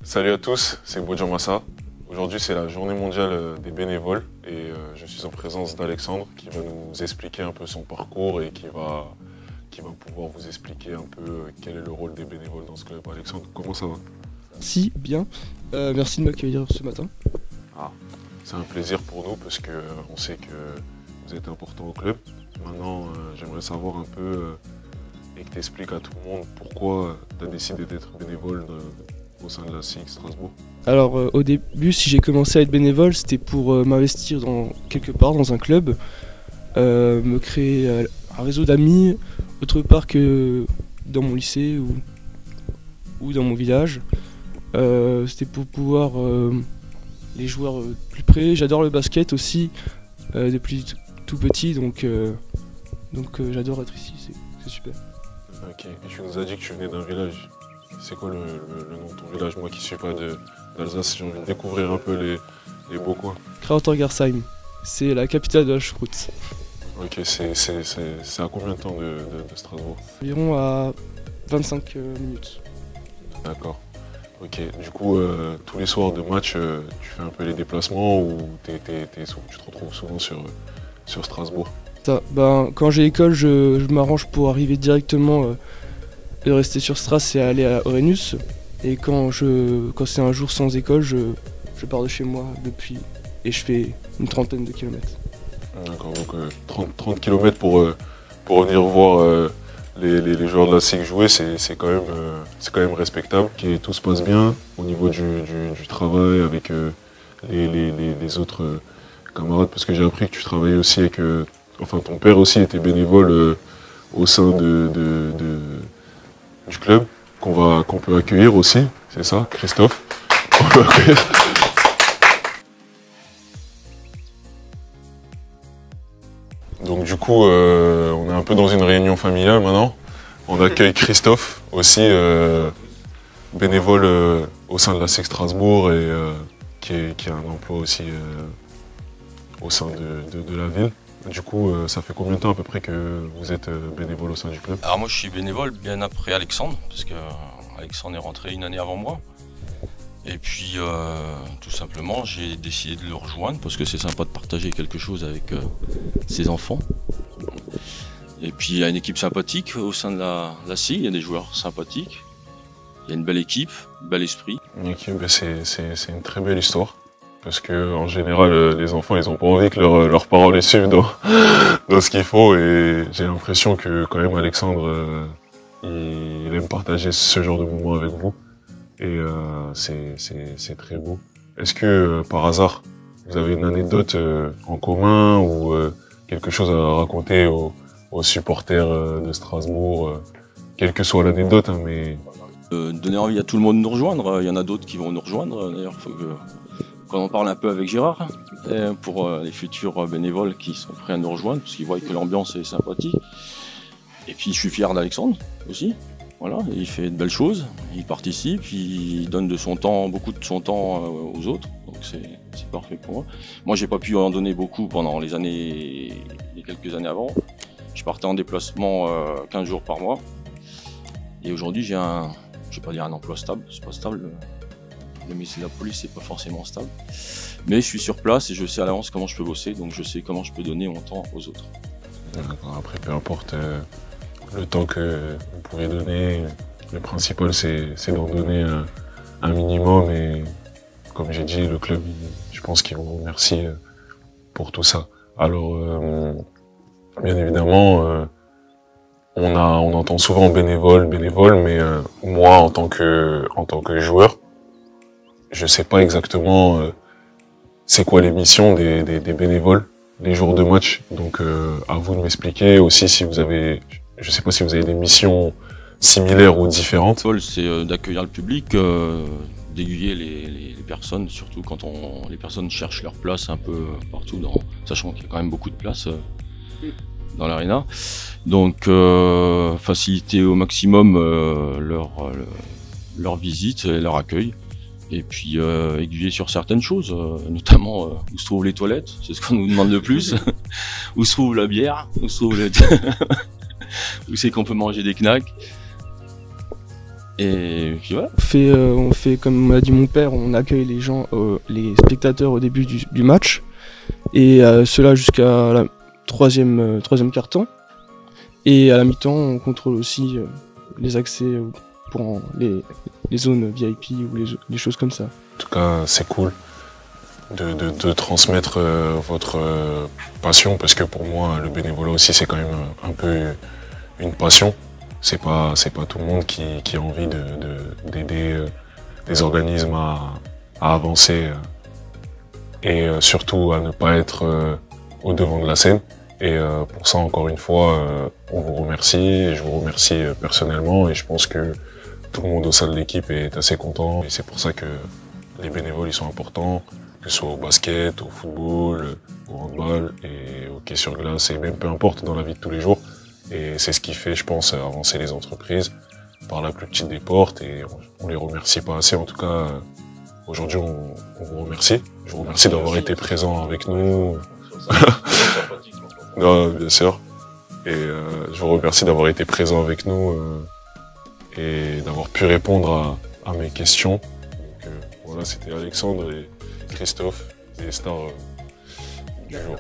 Salut à tous, c'est Bojamassa. Aujourd'hui c'est la journée mondiale des bénévoles et je suis en présence d'Alexandre qui va nous expliquer un peu son parcours et qui va pouvoir vous expliquer un peu quel est le rôle des bénévoles dans ce club. Alexandre, comment ça va? Si, bien. Merci de m'accueillir ce matin. C'est un plaisir pour nous parce qu'on sait que vous êtes important au club. Maintenant, j'aimerais savoir un peu et que tu expliques à tout le monde pourquoi tu as décidé d'être bénévole au sein de la SIG Strasbourg. Alors au début, si j'ai commencé à être bénévole, c'était pour m'investir quelque part dans un club, me créer un réseau d'amis, autre part que dans mon lycée ou dans mon village. C'était pour pouvoir les joueurs plus près. J'adore le basket aussi depuis tout petit, donc j'adore être ici, c'est super. Ok, et tu nous as dit que tu venais d'un village. C'est quoi le nom de ton village? Moi qui ne suis pas d'Alsace, j'ai envie de découvrir un peu les beaux coins. Krautergersheim, c'est la capitale de la choucroute. Ok, c'est à combien de temps de Strasbourg? Environ à 25 minutes. D'accord. Ok, du coup, tous les soirs de match, tu fais un peu les déplacements ou tu te retrouves souvent sur Strasbourg? Quand j'ai école, je m'arrange pour arriver directement et rester sur Stras et aller à Orenus. Et quand c'est un jour sans école, je pars de chez moi et je fais une trentaine de kilomètres. D'accord, donc 30 km pour venir voir les joueurs de la SIG jouer, c'est quand même respectable. Tout se passe bien au niveau du travail avec les autres camarades, parce que j'ai appris que tu travaillais aussi avec... Enfin, ton père aussi était bénévole au sein du club, qu'on peut accueillir aussi, c'est ça, Christophe? On peut accueillir. Donc du coup, on est un peu dans une réunion familiale maintenant. On accueille Christophe, aussi bénévole au sein de la SIG Strasbourg et qui a un emploi aussi au sein de la ville. Du coup, ça fait combien de temps à peu près que vous êtes bénévole au sein du club? Alors moi je suis bénévole bien après Alexandre, parce que Alexandre est rentré une année avant moi. Et puis tout simplement j'ai décidé de le rejoindre parce que c'est sympa de partager quelque chose avec ses enfants. Et puis il y a une équipe sympathique au sein de la SIG, il y a des joueurs sympathiques, il y a une belle équipe, un bel esprit. Ok, c'est une très belle histoire. Parce que en général, les enfants, ils n'ont pas envie que leurs parents les suivent dans ce qu'il faut. Et j'ai l'impression que quand même Alexandre, il aime partager ce genre de moments avec vous. Et c'est très beau. Est-ce que par hasard, vous avez une anecdote en commun ou quelque chose à raconter aux supporters de Strasbourg, quelle que soit l'anecdote, hein, mais... Donner envie à tout le monde de nous rejoindre, il y en a d'autres qui vont nous rejoindre. D'ailleurs, il faut qu'on en parle un peu avec Gérard, pour les futurs bénévoles qui sont prêts à nous rejoindre, parce qu'ils voient que l'ambiance est sympathique. Et puis je suis fier d'Alexandre aussi. Voilà, il fait de belles choses, il participe, il donne beaucoup de son temps aux autres, donc c'est parfait pour moi. Moi j'ai pas pu en donner beaucoup pendant les quelques années avant. Je partais en déplacement 15 jours par mois. Et aujourd'hui je vais pas dire un emploi stable, c'est pas stable. Le métier de la police c'est pas forcément stable. Mais je suis sur place et je sais à l'avance comment je peux bosser, donc je sais comment je peux donner mon temps aux autres. Après peu importe le temps que vous pouvez donner, le principal c'est d'en donner un minimum et comme j'ai dit, le club, je pense qu'ils vous remercient pour tout ça. Alors, bien évidemment, on entend souvent bénévole, mais moi en tant que joueur, je sais pas exactement c'est quoi les missions des bénévoles les jours de match, donc à vous de m'expliquer aussi si vous avez... Je sais pas si vous avez des missions similaires ou différentes. C'est d'accueillir le public, d'aiguiller les personnes, surtout quand les personnes cherchent leur place un peu partout, sachant qu'il y a quand même beaucoup de places dans l'aréna. Donc faciliter au maximum leur visite et leur accueil. Et puis aiguiller sur certaines choses, notamment où se trouvent les toilettes, c'est ce qu'on nous demande le plus, où se trouve la bière, où c'est qu'on peut manger des knacks. Et puis voilà. On fait comme m'a dit mon père, on accueille les gens, les spectateurs au début du match, et cela jusqu'à la troisième quart-temps. Et à la mi-temps, on contrôle aussi les accès pour les zones VIP ou les choses comme ça. En tout cas, c'est cool de transmettre votre passion, parce que pour moi, le bénévolat aussi, c'est quand même un peu une passion. C'est pas tout le monde qui a envie d'aider des organismes à avancer et surtout à ne pas être au devant de la scène. Et pour ça, encore une fois, on vous remercie, et je vous remercie personnellement, et je pense que tout le monde au sein de l'équipe est assez content, et c'est pour ça que les bénévoles ils sont importants, que ce soit au basket, au football, au handball et au hockey sur glace, et même peu importe dans la vie de tous les jours. Et c'est ce qui fait, je pense, avancer les entreprises par la plus petite des portes, et on les remercie pas assez. En tout cas, aujourd'hui, on vous remercie. Je vous remercie d'avoir été présent avec nous. Non, bien sûr. Et je vous remercie d'avoir été présent avec nous et d'avoir pu répondre à mes questions. Donc, voilà, c'était Alexandre et Christophe, les stars du jour.